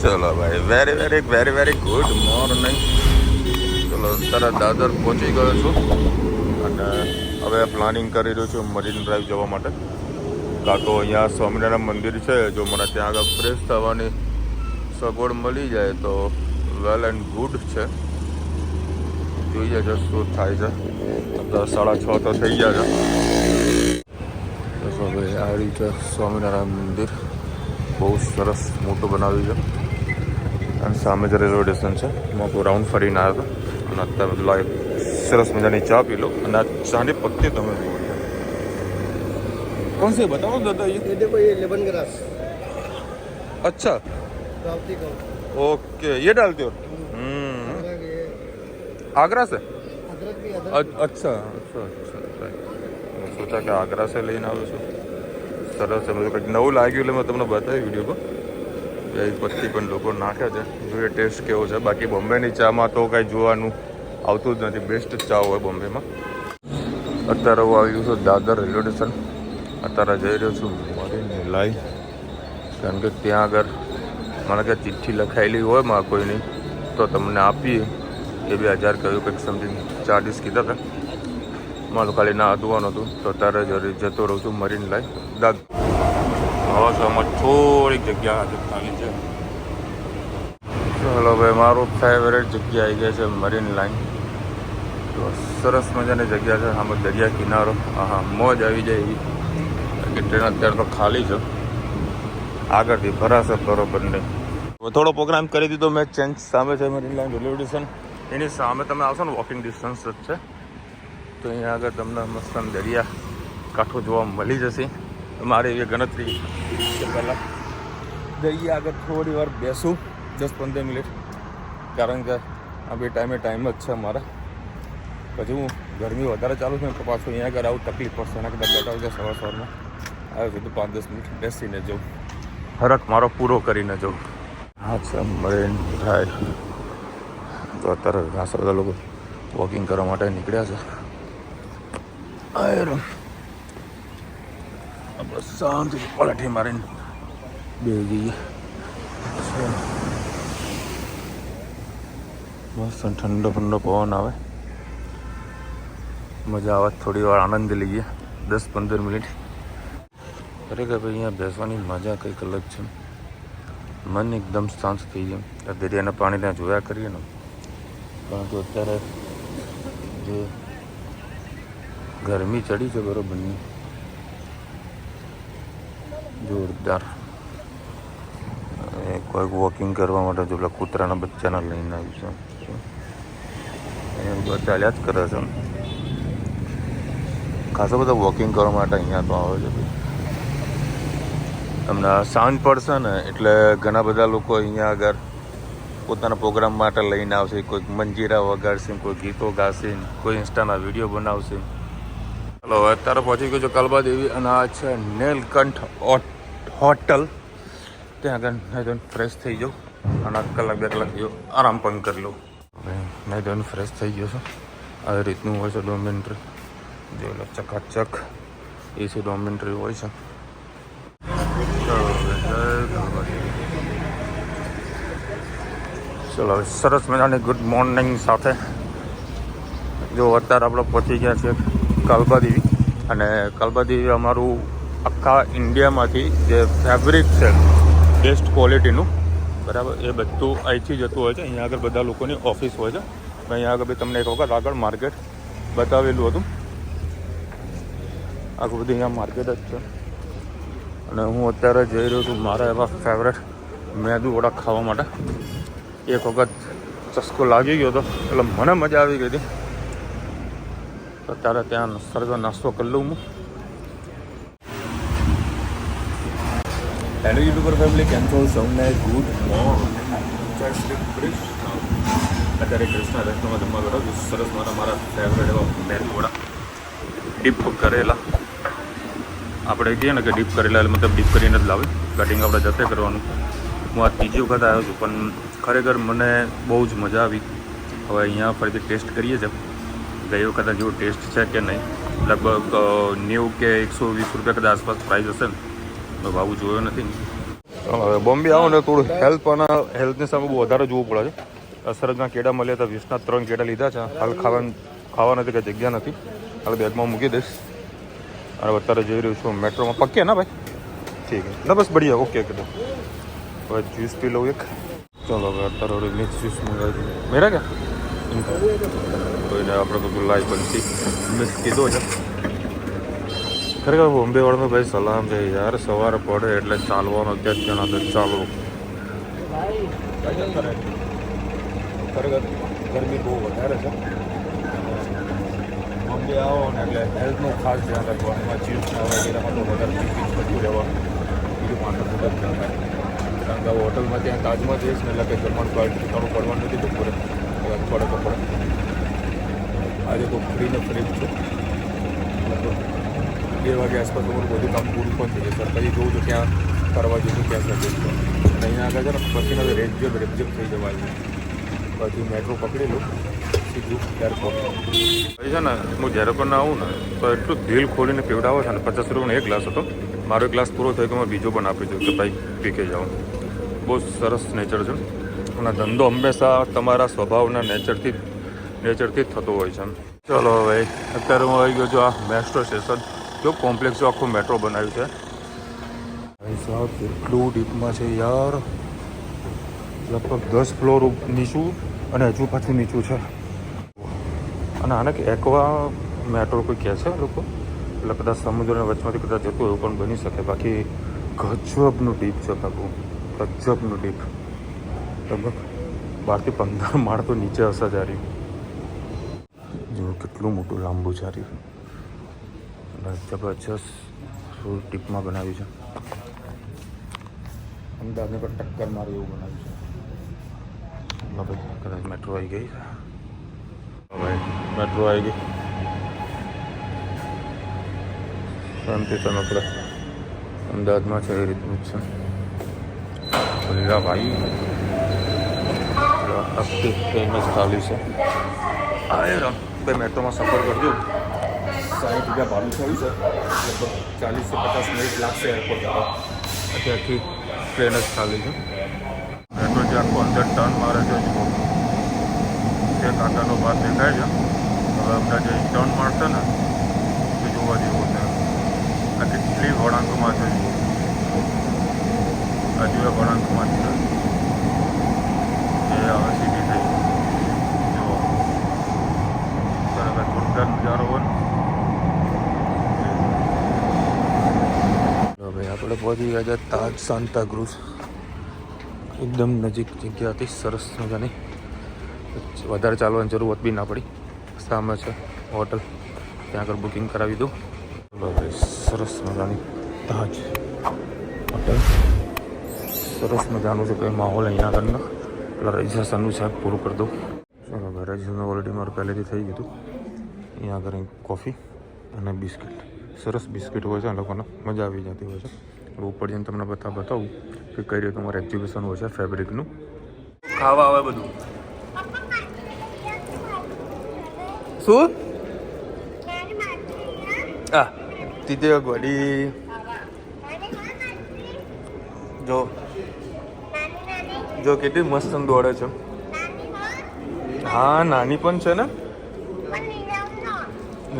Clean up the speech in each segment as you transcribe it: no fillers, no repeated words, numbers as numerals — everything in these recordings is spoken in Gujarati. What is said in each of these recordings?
ચલો ભાઈ, very very very very good morning. ચલો અત્યારે દાદર પહોંચી ગયો છું અને હવે પ્લાનિંગ કરી રહ્યો છું મરીન ડ્રાઈવ જવા માટે. કાં તો અહીંયા સ્વામિનારાયણ મંદિર છે, જો મને ત્યાં આગળ ફ્રેશ થવાની સગવડ મળી જાય તો વેલ એન્ડ ગુડ છે. જોઈએ છે શું થાય છે. અત્યારે 6:30 તો થઈ ગયા છે. તો ભાઈ આ રીતે સ્વામિનારાયણ મંદિર બહુ સરસ મોટું બનાવ્યું છે અને સામે જ રેલવે સ્ટેશન છે. હું રાઉન્ડ ફરીને આવ્યો હતો અને અત્યારે પેલા એક સરસ મજાની ચા પી લો અને આ ચાની પત્તી તમે જુઓ. कौन से बताओ दादा? ये देखो, ये लेमन ग्रास। अच्छा, रावती का ओके, ये डालते हो? आगरा से? अदरक भी अच्छा अच्छा अच्छा. મેં સોચા કે આગ્રા से લઈને આવ્યો છું. સરસ છે. મેં કંઈક નવું લાગ્યું એટલે મેં તમને બતાવ્યું વિડીયો પર. એ પત્તી પણ લોકો નાખે છે, જોઈએ ટેસ્ટ કેવો છે. બાકી બોમ્બેની ચામાં તો કાંઈ જોવાનું આવતું જ નથી. બેસ્ટ ચા હોય બોમ્બેમાં. અત્યારે હું આવ્યું છું દાદર રેલવે સ્ટેશન. અત્યારે જઈ રહ્યો છું મરીન લાઈવ, કારણ કે ત્યાં આગળ મને કે ચિઠ્ઠી લખાયેલી હોય માં કોઈની તો તમને આપીએ. એ 2000 કહ્યું, કંઈક સમથિંગ ચાર્જીસ કીધા હતા. મારું ખાલી ના હતું હતું તો અત્યારે જતો રહું છું મરીન લાઈવ દાદ. હવે તો આમાં થોડીક જગ્યા આજે ખાલી છે. ચાલો ભાઈ, મારું ફેવરેટ જગ્યા આવી ગયા છે મરીન લાઈન. તો સરસ મજાની જગ્યા છે. આમાં દરિયા કિનારો, હા મોજ આવી જાય એવી. ટ્રેન અત્યારે તો ખાલી છે, આગળથી ભરાશે બરોબર નહીં. થોડો પ્રોગ્રામ કરી દીધો મેં ચેન્જ. સામે છે મરીન લાઈન રેલવે સ્ટેશન, એની સામે તમે આવશો ને વોકિંગ ડિસ્ટન્સ જ છે. તો અહીંયા આગળ તમને મસ્ત દરિયા કાંઠો જોવા મળી જશે. મારે એવી ગણતરી કે પહેલાં દરિયા આગળ થોડી વાર બેસું 10-15 મિનિટ, કારણ કે આ બે ટાઈમ જ છે અમારા. પછી હું ગરમી વધારે ચાલુ છે ને તો પાછું અહીંયા આગળ આવું તકલીફ પડશે. એના કદાચ બેઠા હોય સવારમાં આવ્યો છું તો 5-10 મિનિટ બેસીને જવું, હરખ મારો પૂરો કરીને જવું. હા છે મરીન ડ્રાઈવ. તો અત્યારે ઘણા બધા લોકો વોકિંગ કરવા માટે નીકળ્યા છે. આપણે શાંતિથી પલટી મારીને બેસી જઈએ. મસ્ત ઠંડો ઠંડો પવન આવે, મજા આવે. થોડી વાર આનંદ લઈએ 10-15 મિનિટ. ખરેખર ભાઈ અહીંયા બેસવાની મજા કંઈક અલગ છે. મન એકદમ શાંત થઈ જાય. દરિયાના પાણી ત્યાં જોયા કરીએ ને, પરંતુ અત્યારે જે ગરમી ચડી છે બરોબરની, જોરદાર. કોઈક વોકિંગ કરવા માટે જો પેલા કૂતરાના બચ્ચાના લઈને આવ્યું છે. એ ચાલ્યા જ કરે છે. ખાસો બધા વોકિંગ કરવા માટે અહીંયા તો આવે છે. તમને સાંજ પડશે ને એટલે ઘણા બધા લોકો અહીંયા આગળ પોતાના પ્રોગ્રામ માટે લઈને આવશે. કોઈક મંજીરા વગાડશે, કોઈ ગીતો ગાશે, કોઈ ઇન્સ્ટાના વિડીયો બનાવશે. ચાલો અત્યારે પહોંચી ગયો છું કાલબા દેવી અને આ છે નીલકંઠ હોટલ. ત્યાં આગળ નહીં ફ્રેશ થઈ જાઉં અને 1-2 કલાક જેવો આરામ પણ કરી લઉં. નહીં ફ્રેશ થઈ ગયો છું. આવી રીતનું હોય છે ડોમેન્ટ્રી. જો ચકાચક એસી ડોમેન્ટ્રી હોય છે. ચલો સરસ મજાની ગુડ મોર્નિંગ સાથે જો અત્યારે આપણે પહોંચી ગયા છીએ કાલબા દેવી. અને કાલબા દેવી અમારું આખા ઇન્ડિયામાંથી જે ફેબ્રિક છે બેસ્ટ ક્વોલિટીનું, બરાબર, એ બધું અહીંથી જતું હોય છે. અહીંયા આગળ બધા લોકોની ઓફિસ હોય છે. અહીંયા આગળ બી તમને એક વખત આગળ માર્કેટ બતાવેલું હતું. આખું બધું અહીંયા માર્કેટ જ છે. અને હું અત્યારે જઈ રહ્યો છું મારા એવા ફેવરેટ મેદુ વડા ખાવા માટે. એક વખત ચસ્કો લાગી ગયો હતો એટલે મને મજા આવી ગઈ હતી. અત્યારે ત્યાં સરસ નાસ્તો કરી લઉં હું. હેલો યુટ્યુબર ફેમિલી, કેમ છો? સૌને ગુડ મોર્નિંગ. અત્યારે કૃષ્ણા રેસ્ટોરન્ટમાં જમવા બેઠો છું. સરસ મારા ફેવરેટ એવા મેદુ વડા ડીપ કરેલા. આપણે કહીએ ને કે ડીપ કરેલા એટલે મતલબ ડીપ કરીને જ લાવે. કટિંગ આપણે જતે કરવાનું. હું આ ત્રીજી વખત આવ્યો છું પણ ખરેખર મને બહુ જ મજા આવી. હવે અહીંયા ફરીથી ટેસ્ટ કરીએ છીએ. ગઈ વખત જેવો ટેસ્ટ છે કે નહીં. લગભગ 90 કે 120 રૂપિયા કદાચ આસપાસ પ્રાઇસ હશે ને. ભાવ જોયો નથી. હવે બોમ્બે આવો ને થોડું હેલ્થની સામે બહુ વધારે જોવું પડે છે. સરસના કેળા મળ્યા હતા, 20ના 3 કેળા લીધા છે. હાલ ખાવા નથી, કંઈ જગ્યા નથી. હાલ બેગમાં મૂકી દઈશ. અને અત્યારે જઈ રહ્યું છું મેટ્રોમાં. પક્કે ના ભાઈ? ઠીક છે ના, બસ બઢિયા, ઓકે ઓકે. હવે જ્યુસ પી લઉં એક. ચલો હવે અત્યારે મિક્સ જ્યુસ મંગાવી દઉં. મેરા ક્યાં કોઈને આપણે તો ગુલાઈ બનતી મિક્સ કીધો છે. ખરેખર બોમ્બે વાળાનો ભાઈ સલામ છે યાર. સવારે પડે એટલે ચાલવાનો ત્યાં જ જણા તો ચાલવું. ખરેખર ગરમી બહુ વધારે છે. બોમ્બે આવો ને એટલે હેલ્થનું ખાસ ધ્યાન રાખવાનું. એમાં ચીપ્સને વગેરેમાં તો વધારે ચીપ્સ બધું રહેવાનું. બીજું માથું ખૂબ જ ધ્યાન રાખે. કારણ કે હોટલમાં ત્યાં તાજમાં જઈશ ને એટલે કે જમવાનું થોડું પડવાનું નથી બપોરે થોડે તો પડે. આજે તો ફ્રીને ફ્રી છું. 2 વાગે આસપાસ તમારું બધું કામ પૂરું પણ થઈ જશે. પછી જોઉં તો ક્યાં ફરવા જવું ક્યાં સજેસ્ટ કરું. અહીંયા આગળ છે ને પછી રેપજેપ થઈ જવાય છે. પછી મેટ્રો પકડી લઉં સીધું એરપોર્ટ. પછી છે ને હું જ્યારે પણ આવું ને તો એટલું દિલ ખોલીને પીવડાવો છે ને. 50 રૂપિયાનો એક ગ્લાસ હતો. મારો એક ગ્લાસ પૂરો થયો કે મેં બીજો પણ આપી દઉં કે ભાઈ પી કે જાઉં. બહુ સરસ નેચર છે. અને ધંધો હંમેશા તમારા સ્વભાવના નેચરથી જ થતો હોય છે. ચલો ભાઈ અત્યારે હું આવી ગયો છું આ મેટ્રો સ્ટેશન. જો કોમ્પ્લેક્સ જો આખું મેટ્રો બનાવ્યું છે. ભાઈ સાહેબ કેટલું ડીપમાં છે યાર. લગભગ 10 ફ્લોર નીચું અને હજુ પાછું નીચું છે. અને આને એકવા મેટ્રો કોઈ કહે છે લોકો. એટલે કદાચ સમુદ્રના વચમાંથી કદાચ જતું એવું પણ બની શકે. બાકી ગજબનું ડીપ છે બાબુ, ગજબનું ડીપ. લગભગ 12 થી 15 માળ તો નીચે હશે જારી. જો કેટલું મોટું લાંબુ જારી. જબરજસ્ત ટીપમાં બનાવ્યું છે. અમદાવાદને પણ ટક્કર મારે એવું બનાવ્યું છે. ભાઈ કદાચ મેટ્રો આવી ગઈ. હવે મેટ્રો આવી ગઈ. શાંતિ છે. આપણે અમદાવાદમાં છે એ રીતનું જ છે. લીલા ભાઈ આખી ટ્રેન જ ખાલી છે. આ ભાઈ મેટ્રોમાં સફર કરજો. 60 રૂપિયા ભાડું થયું છે. લગભગ 40 થી 50 મિનિટ લાગશે એરપોર્ટ જવા. અત્યારથી ટ્રેન જ ખાલી છે. મેટ્રો જે આખો અંદર ટર્ન મારે છે જુઓ. જે કાકાનો ભાત દેખાય છે. હવે અમને જે ટર્ન મારશે ને એ જોવા જેવું છે. આ કેટલી વળાંકમાં છે જુઓ. હજુ એ વળાંકમાં છે. એ હવે સીધી થઈ જુઓ. બરાબર જોરદાર નજારો હોય. ભાઈ આપણે પહોંચી ગયા છે તાજ સાન્તા ક્રુઝ. એકદમ નજીક જગ્યા હતી. સરસ મજાની. વધારે ચાલવાની જરૂરત બી ના પડી. સામે છે હોટલ, ત્યાં આગળ બુકિંગ કરાવી દઉં. ભાઈ સરસ મજાની તાજ હોટલ. સરસ મજાનું છે કંઈ માહોલ અહીંયા આગળનો. પેલા રજીસ્ટ્રેશનનું છે પૂરું કરી દઉં. ચલો ભાઈ રજીસ્ટ્રેશન ઓલરેડી મારું પહેલેથી થઈ ગયું હતું. અહીંયા આગળ કોફી અને બિસ્કિટ. સરસ બિસ્કિટ હોય છે. એ લોકોને મજા આવી જતી હોય છે. ઉપર જઈને તમને બતાવું કે કઈ રીતે તમારે એક્ઝિબિશન હોય છે ફેબ્રિકનું. ખાવા આવે બધું. શું આ તીતે ગોડી જો કેટલી મસ્ત દોડે છે. હા નાની પણ છે ને.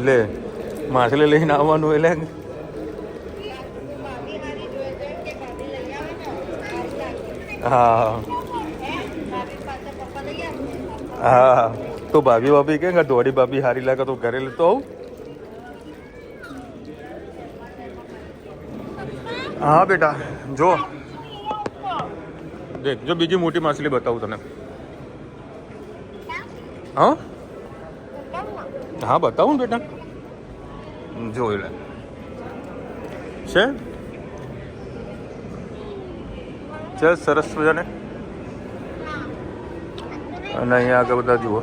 લે માછલી લઈને આવવાનું એટલે હા હા. તો ભાભી કે દોડી ભાભી હારી લાગે તો ઘરે લેતો આવું. હા બેટા જો દેખ, જો બીજી મોટી માછલી બતાવું તને. હા હા બતાવું ને બેટા. જોઈ લે છે સરસ મજાને. અને અહીંયા આગળ બધા જુઓ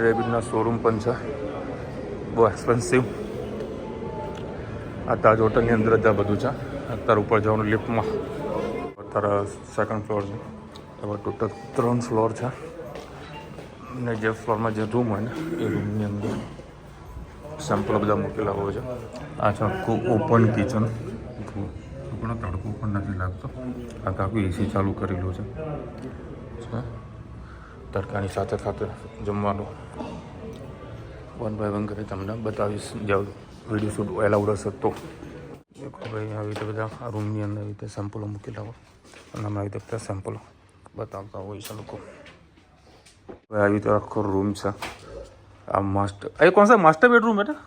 રેબિટના શોરૂમ પણ છે. બહુ એક્સપેન્સિવ. આ તાજ હોટલની અંદર જ આ બધું છે. અત્યારે ઉપર જવાનું લિફ્ટમાં. અત્યારે સેકન્ડ ફ્લોર છે. હવે ટોટલ 3 ફ્લોર છે. ને જે ફ્લોરમાં જે રૂમ હોય ને એ રૂમની અંદર સેમ્પલ બધા મૂકેલા હોય છે. આ છે આખું ઓપન કિચન. ઘણો તડકો તડકો પણ નથી લાગતો. આ કાકું એસી ચાલુ કરેલું છે. તડકાની સાથે સાથે જમવાનું 1 by 1 કરી તમને બતાવીશ. જાઉં વિડીયો શૂટ એલાઉડ હશે તો. દેખો ભાઈ, આવી રીતે બધા આ રૂમની અંદર આવી રીતે સેમ્પલો મૂકેલા હોય અને અમે આવી રીતે બધા સેમ્પલો બતાવતા હોય છે લોકો. આવી રીતે આખો રૂમ છે. આ માસ્ટર, એ કોણ સા માસ્ટર બેડરૂમ બેટા?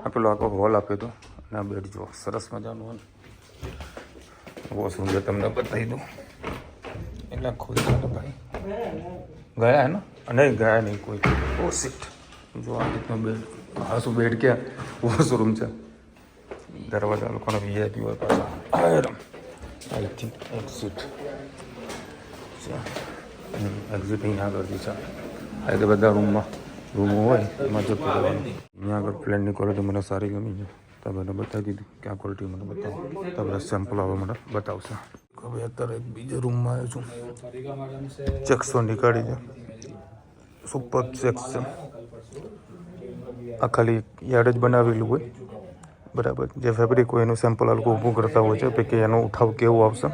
આ પેલો આખો હોલ આપ્યો હતો અને આ બેડ જો સરસ મજાનું વોશરૂમ જે તમને બતાવી દઉં. એટલે ખોઈ ભાઈ ગયા ને? નહીં ગયા નહીં કોઈ. ઓ સીટ જો આ રીતનો બેડ. હા શું બેડ ક્યાં? વોશરૂમ છે. દરવાજા લોકોને વીઆઈપી હોય પાછા. આઈ થિંક એક્ઝિટ એક્ઝિટ અહીંયા આગળથી છે. આ રીતે બધા રૂમો હોય એમાં જતું રહેવાનું. અહીંયા આગળ પ્લેનની ક્વોલિટી મને સારી ગમી છે. તમે બતાવી દીધું કે આ ક્વોલિટી મને બતાવો. તમે સેમ્પલ હવે મને બતાવશે. હવે અત્યારે એક બીજા રૂમમાં આવ્યો છું. ચેક્સો નીકાળી છે. સુપર ચેક્સ છે. આ ખાલી યાર્ડ જ બનાવેલું હોય બરાબર. જે ફેબ્રિક હોય એનું સેમ્પલ આ લોકો ઊભું કરતા હોય છે કે એનો ઉઠાવ કેવો આવશે.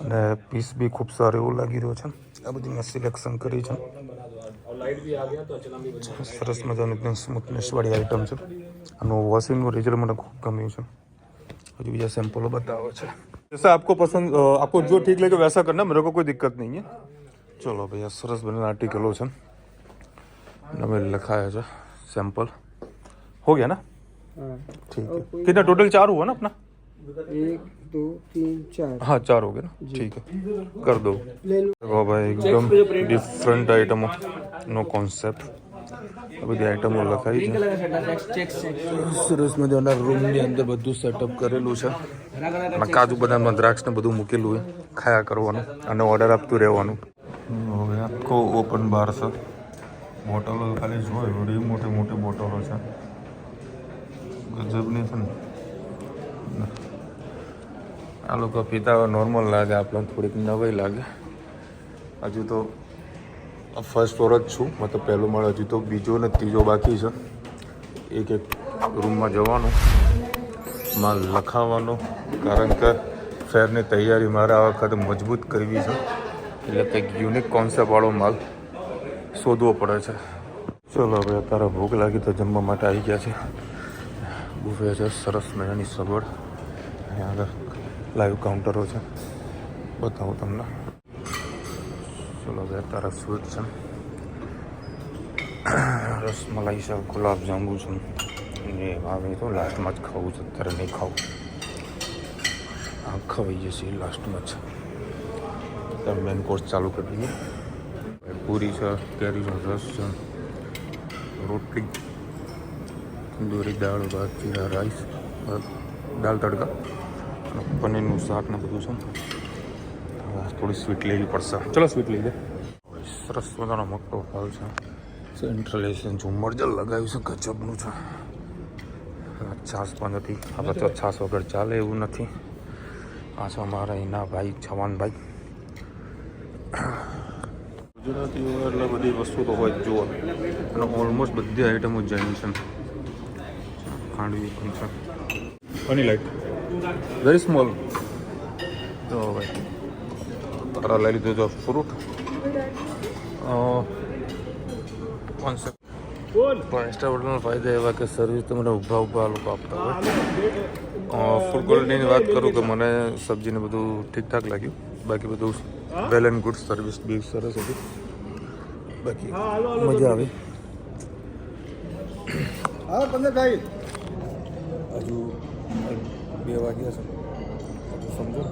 અને પીસ બી ખૂબ સારો એવું લાગી રહ્યો છે. આ બધી મેં સિલેક્શન કરી છે. સરસ મજાની એકદમ સ્મૂથનેસવાળી આઈટમ છે. આનું વોશિંગનું રિઝલ્ટ મને ખૂબ ગમ્યું છે. हजू भैया सैंपल बताओ अच्छा जैसा आपको पसंद आपको जो ठीक लगे वैसा करना मेरे को कोई दिक्कत नहीं है। चलो भैया सरस बने आर्टिकलो है हमें लिखा है सैंपल हो गया ना ठीक है। कितना टोटल 4 हुआ ना अपना 1 2 3 4 हाँ 4 हो गया ना ठीक है कर दो। देखो भाई एकदम डिफरेंट आइटमों नो कॉन्सेप्ट बધી આઈટમો લખાઈ છે સરસ મજાના રૂમની અંદર બધું સેટઅપ કરેલું છે અને કાજુ બદામ દ્રાક્ષ ને બધું મૂકેલું હોય ખાયા કરવાનું અને ઓર્ડર આપતું રહેવાનું। હવે આખો ઓપન બાર છે બોટલો ખાલી જોઈ એવડી મોટી મોટી બોટલો છે ગજબની છે ને આ લોકો પીતા નોર્મલ લાગે આપણને થોડીક નવાઈ લાગે। હજુ તો फर्स्ट फ्लोर ज छूँ मतलब पहलू माळ हजू तो बीजो ने तीजो बाकी है। एक एक रूम में जवानुं माल लखावानो कारण के फेर ने तैयारी मारे आ वखते मजबूत करवी है एटले कंईक यूनिक कॉन्सेप्ट वाळो माल शोधवो पड़े छे। चलो हवे अत्यारे भूख लागी तो जमवा माटे आई गया छे। बुफे छे सरस मजानी सगवड अहींया आगळ लाइव काउंटरो छे बतावुं तमने। चलो भाई तारा स्वीट है रसमलाई है गुलाब जामुन है ये तो लास्ट में ज खाऊँ अत्यारे नहीं खाऊँ आ खवाई जैसे लास्ट में ज मेन कोर्स चालू कर दीजिए। पूरी है कैरी रस है रोटली तंदूरी दाल भात जीरा राइस दाल तड़का पनीर शाक ने बधु है थोड़ी स्वीट लेवी पड़શે। चलो स्वीट लीजिए। सरस मजानो मोटो हॉल है सेंट्रल एसी झूमर जल लगाव्યું છે ગજબનું છે। છાસ પણ નથી આપણે તો છાસ વગર ચાલે એવું નથી। આ છે અમારા એના ભાઈ છવાન ભાઈ ગુજરાતી એટલે બધી વસ્તુ તો હોય જ જુઓ અને ઓલમોસ્ટ બધી આઈટમો જૈન છે। ખાંડવી પણ છે હની લાઈટ વેરી સ્મોલ તો ભાઈ तारा लै लीधो जो फ्रूट फाइव-स्टार होटल में फायदा एवं कि सर्विस तो मैंने उभा उभा लोग आपता हो। फूड क्वॉलिटी की बात करूँ तो मैंने सब्जी ने बधु ठीक ठाक लगे बाकी बधु वेल एंड गुड सर्विस भी सरस थी बाकी मजा आई। हजू 2 वाग्या से समझो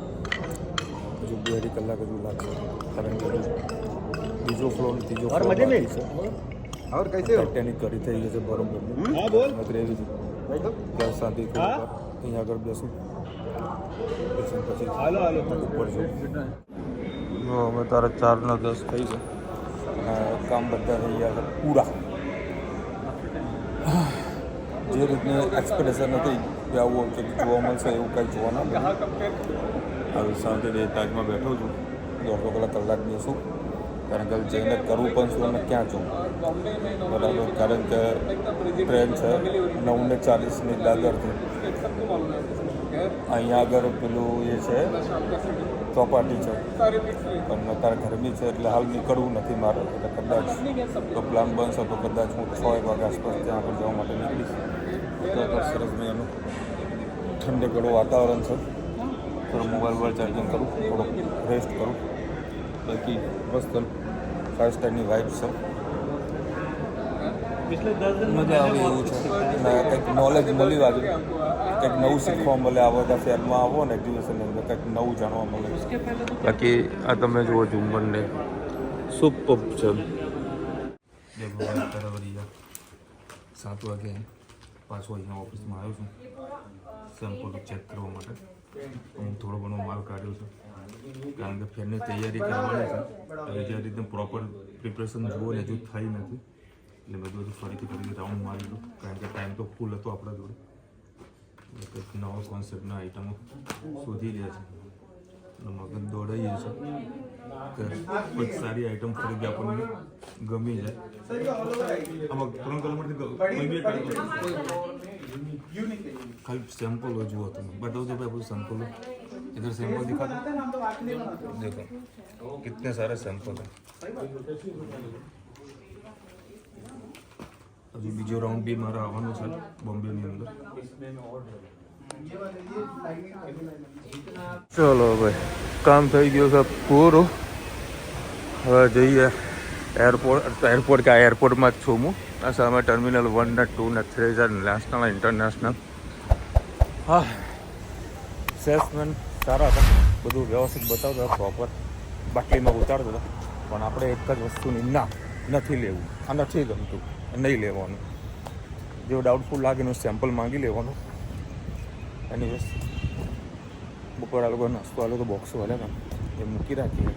हजू 2.5 कलाक हजू लागશે कारण કે બીજો ફ્લોર ત્રીજો ફ્લોર બાકી છે और कैसे ટાઇટેનિક કરી થઈ ગઈ છે બરોબર હા બોલ ગ્રેવી બસ શાંતિ અહીંયા આગળ બેસું બેસું પછી હાલો હાલો ઉપર જો અમે તારા 4 ને 10 થઈ છે કામ બધા થઈ ગયા છે પૂરા જે રીતને એક્સપેક્ટેશન હતી કે આવું કે જોવા મળશે એવું કંઈ જોવા ના મળ્યું। शांति ताज में बैठो छूँ 1.5 कलाक बेसूँ कारण के जैने करવું પણ શું અને ક્યાં છું બરાબર કારણ કે ટ્રેન છે 9:40ની દાદરથી અહીંયા આગળ પેલું એ છે ચોપાટી છે પણ અત્યારે ગરમી છે એટલે હાલ નીકળવું નથી મારે એટલે કદાચ તો પ્લાન બનશે તો કદાચ હું 6 વાગ્યા આસપાસ ત્યાં આગળ જવા માટે નીકળીશ. તો સરસ મજાનું ઠંડકવાળું વાતાવરણ છે. થોડો મોબાઈલ ચાર્જિંગ કરું, થોડો રેસ્ટ કરું, બાકી મસ્ત 5 સ્ટારની વાઇબ છે. મજા આવે એવું છે અને કંઈક નોલેજ મળી વાગે, કંઈક નવું શીખવા મળે. આ બધા શહેરમાં આવો ને એક્ઝિબિશનની અંદર કંઈક નવું જાણવા મળે. બાકી આ તમે જુઓ ઝુંબરને સુપર છે. 7 વાગે પાછો અહીંયા ઓફિસમાં આવ્યો છું સેમ્પલ ચેક કરવા માટે. હું થોડો ઘણો માલ કાઢ્યો છું કારણ કે ફેરની તૈયારી કરવાની છે. હવે જે રીતે પ્રોપર પ્રિપરેશન જુઓ ને હજુ થઈ નથી એટલે બધું ફરીથી રાઉન્ડ મારેલું કારણ કે ટાઈમ તો ફૂલ હતો આપણા જોડે. કંઈક નવો કોન્સેપ્ટના આઈટમો શોધી લે છે અને મગજ દોડાઈએ છે કે કોઈ સારી આઈટમ ખરીદી આપણને ગમી જાય. આમાં ત્રણ કલરમાંથી ખાલી સેમ્પલો જુઓ તમે, બતાવજો ભાઈ બધું સેમ્પલો. इधर सैंपल दिखा दो, देखो कितने सारे सैंपल हैं. अभी बीजो राउंड भी मारा आवવાનો છે બોમ્બેની અંદર. ચલો ભાઈ કામ થઈ ગયું છે પૂરું. હવે જઈએ એરપોર્ટમાં જ છું હું. આ સામે ટર્મિનલ 1 ને 2 ને 3 છે, નેશનલ ઇન્ટરનેશનલ. હા સેલ્સમેન સારા હતા, બધું વ્યવસ્થિત બતાવતા પ્રોપર, બાટલીમાં ઉતારતા હતા. પણ આપણે એક જ વસ્તુની નથી લેવું, આ નથી ગમતું, નહીં લેવાનું. જો ડાઉટફુલ લાગે એનું સેમ્પલ માંગી લેવાનું. એની વસ્તુ બપોર આ લોકો નાસ્તો આ લોકો બોક્સો હાલે ને એ મૂકી રાખીએ.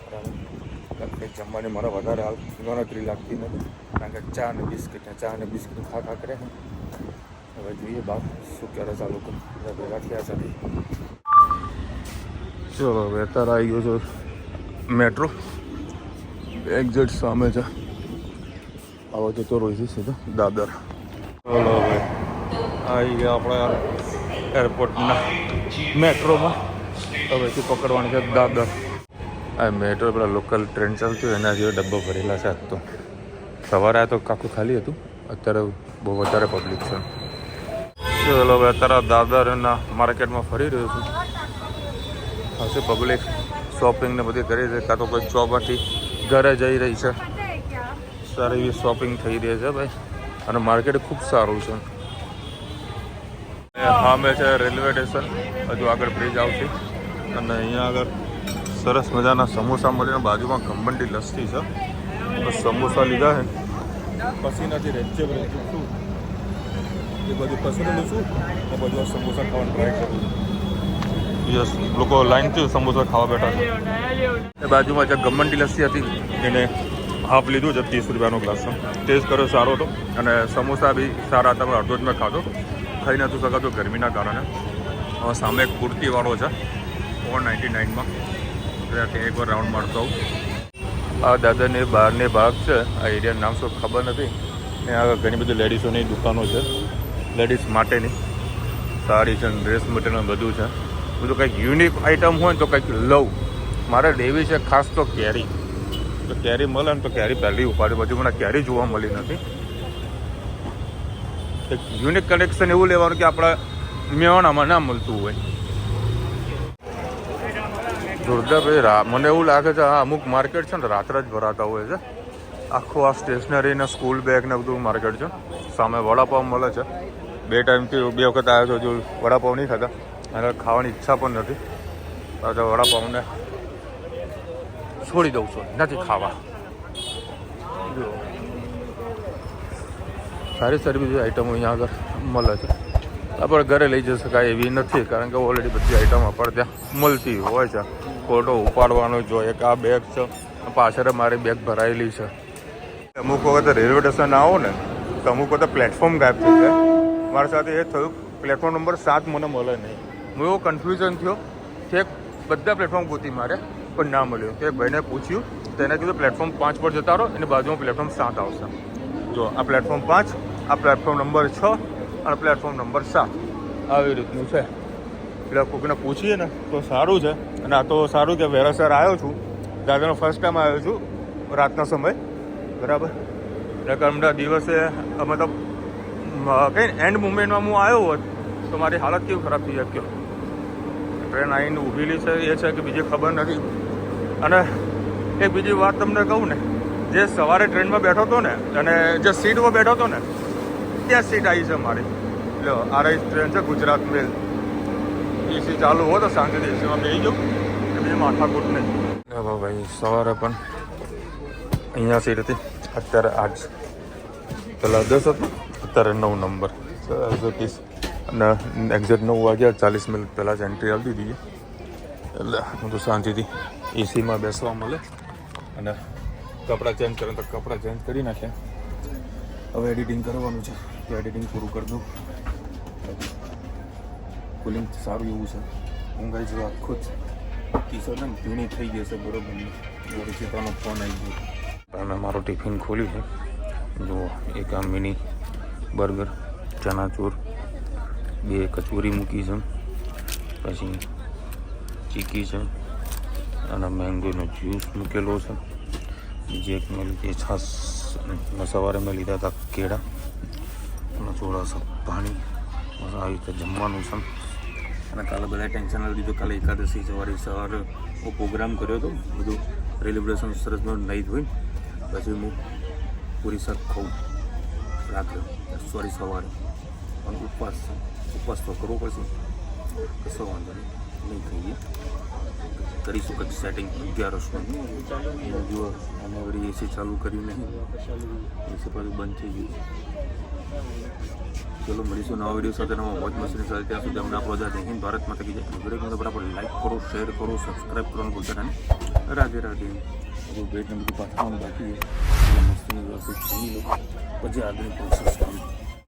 બરાબર કંઈક જમવાની મારે વધારે હાલ ગણતરી લાગતી નથી કારણ કે ચા અને બિસ્કિટ ખા કરે ને. હવે જોઈએ બાપ શું કરે છે આ લોકો ભેગા થયા છે. ચલો હવે અત્યારે આવી ગયો છો મેટ્રો એક્ઝેક્ટ સામે છે. આવો જતો રોહિત સીધો દાદર. ચલો હવે આવી ગયા આપણે એરપોર્ટના મેટ્રોમાં. હવેથી પકડવાની છે દાદર. આ મેટ્રો પેલા લોકલ ટ્રેન ચાલતી હોય એના જેવા ડબ્બા ભરેલા છે. આજ તો સવારે આ તો કાકું ખાલી હતું, અત્યારે બહુ વધારે પબ્લિક છે. ચલો હવે અત્યારે દાદરના માર્કેટમાં ફરી રહ્યો છું. હશે પબ્લિક શોપિંગ ને બધી કરી છે, કાં તો કોઈ ચોપાથી ઘરે જઈ રહી છે. સારી એવી શોપિંગ થઈ રહી છે ભાઈ અને માર્કેટ ખૂબ સારું છે. સામે છે રેલવે સ્ટેશન, હજુ આગળ બ્રિજ આવશે અને અહીંયા આગળ સરસ મજાના સમોસા મળીને બાજુમાં ગંબંડી લસ્સી છે. તો સમોસા લીધા છે પછી નથી રેચે શું એ બધું પસંદ છું એ બધું સમોસા ખાવાનું ટ્રાય કરું. યસ લોકો લાઈનથી સમોસા ખાવા બેઠા છે. એ બાજુમાં જે ગમંડી લસ્સી હતી એને હાફ લીધું છે, 30 રૂપિયાનો ગ્લાસ છે. ટેસ્ટ કર્યો સારો હતો અને સમોસા બી સારા હતા. અડધો જ મેં ખાધો, ખાઈ નહોતું શકાતું ગરમીના કારણે. સામે એક કુર્તીવાળો છે 499માં, ત્યાંથી એકવાર રાઉન્ડ મારતો આવું. આ દાદાની બહારની ભાગ છે. આ એરિયાનું નામ શું ખબર નથી. ત્યાં આગળ ઘણી બધી લેડીઝોની દુકાનો છે, લેડીઝ માટેની સાડી છે, ડ્રેસ મટીરિયલ બધું છે. બધું કંઈક યુનિક આઈટમ હોય ને તો કંઈક લઉં. મારે લેવી છે ખાસ તો કેરી. તો કેરી મળે ને તો કેરી પહેલી ઉપાડી, બધું મને કેરી જોવા મળી નથી. એક યુનિક કલેક્શન એવું લેવાનું કે આપણા મેવાણામાં ના મળતું હોય. જોરદાર ભાઈ, મને એવું લાગે છે આ અમુક માર્કેટ છે ને રાત્રે જ ભરાતા હોય છે. આખું આ સ્ટેશનરી ને સ્કૂલ બેગ ને બધું માર્કેટ છે. સામે વડાપાવ મળે છે. 2 ટાઈમથી 2 વખત આવ્યો છો, જો વડાપાવ નહીં ખાતા અને ખાવાની ઈચ્છા પણ નથી. પાછા વડાપાવને છોડી દઉં છું, નથી ખાવા. જો સારી સારી બધી આઈટમો અહીંયા આગળ મળે છે. આપણે ઘરે લઈ જઈ શકાય એવી નથી કારણ કે ઓલરેડી બધી આઈટમ આપણે ત્યાં મળતી હોય છે. ફોટો ઉપાડવાનો જોઈએ કે આ બેગ છે, પાછળ મારી બેગ ભરાયેલી છે. અમુક વખત રેલવે સ્ટેશન આવો ને તો અમુક વખત પ્લેટફોર્મ ગાયબ થઈ જાય. મારી સાથે એ થયું, પ્લેટફોર્મ નંબર 7 મને મળે નહીં. હું એવો કન્ફ્યુઝન થયો કે બધા પ્લેટફોર્મ ગોતી મારે પણ ના મળ્યું. તો એક ભાઈને પૂછ્યું તો એને કીધું પ્લેટફોર્મ 5 પર જતા રહો, એની બાજુમાં પ્લેટફોર્મ 7 આવશે. જો આ પ્લેટફોર્મ 5, આ પ્લેટફોર્મ નંબર 6 અને પ્લેટફોર્મ નંબર 7 આવી રીતનું છે. એટલે કોઈને પૂછીએ ને તો સારું છે. અને આ તો સારું કે વેરાસર આવ્યો છું, દાદાનો ફર્સ્ટ ટાઈમ આવ્યો છું રાતના સમય, બરાબર. એટલે હમણાં દિવસે મતલબ કંઈ એન્ડ મુમેન્ટમાં હું આવ્યો હોત તો મારી હાલત કેવી ખરાબ થઈ જાય. કયો ટ્રેન આવીને ઊભેલી છે એ છે કે બીજી ખબર નથી. અને એક બીજી વાત તમને કહું ને, જે સવારે ટ્રેનમાં બેઠો હતો ને અને જે સીટમાં બેઠો હતો ને ત્યાં સીટ આવી છે મારી. એટલે આ રહી ટ્રેન છે ગુજરાત મેલ. એસી ચાલુ હોય તો શાંતિથી એસીમાં બેસી જાઉં એ બીજી માથાકૂટ નહીં. ભાઈ સવારે પણ અહીંયા સીટ હતી, અત્યારે 8 પહેલાં 10 હતું, અત્યારે 9 નંબર 30 અને એક્ઝેક્ટ 9 વાગ્યા 40 મિનિટ પહેલાં જ એન્ટ્રી આપી દીધી. એટલે હું તો શાંતિથી એસીમાં બેસવા મળે અને કપડાં ચેન્જ કરે તો કપડાં ચેન્જ કરી નાખ્યા. હવે એડિટિંગ કરવાનું છે તો એડિટિંગ પૂરું કરી દઉં. કુલિંગ સારું એવું છે. ઊંઘાઈ જેવું આખો જ ટી શર્ટ ને ભીણી થઈ ગઈ છે બરોબર. ઋષિતાનો ફોન આવી ગયો. મેં મારું ટિફિન ખોલ્યું છે. જુઓ, એક આ મિની બર્ગર, ચનાચૂર, 2 કચોરી મૂકી છે, પછી ચીકી છે અને મેંગોનો જ્યુસ મૂકેલો છે. બીજી એક મેં લીધી છાશ અને સવારે મેં લીધા હતા કેળા અને થોડા પાણી. બસ આવી રીતે જમવાનું છે. અને કાલે બધા ટેન્શન આવી દીધું. કાલે એકાદશી સવારે હું પ્રોગ્રામ કર્યો હતો, બધું સેલિબ્રેશન સરસ નહીં હોય. પછી હું પૂરી શાક ખાઉં રાત્રે, સવારે અને ઉપવાસ તો કરવો પડશે. કશો વાંધો નહીં ખાઈએ, કરીશું કંઈક સેટિંગ 11 જુઓ. અને વળી એસી ચાલુ કર્યું નહીં, એસી પાછું બંધ થઈ ગયું. ચલો મળીશું નવા વિડીયો સાથે, નવા મોજ મસ્તી સાથે. ત્યાં સુધી અમને આપણો જય હિન્દ, ભારત માતા કી જય. વિડીયો બરાબર લાઈક કરો, શેર કરો, સબસ્ક્રાઈબ કરવાનું ભૂલતા નહીં. રાધે રાધે. બધું ભેટને બધું પાછળનું બાકી મસ્તીની વ્યવસ્થિત જમી લો પછી આગળની પ્રોસેસ કરી.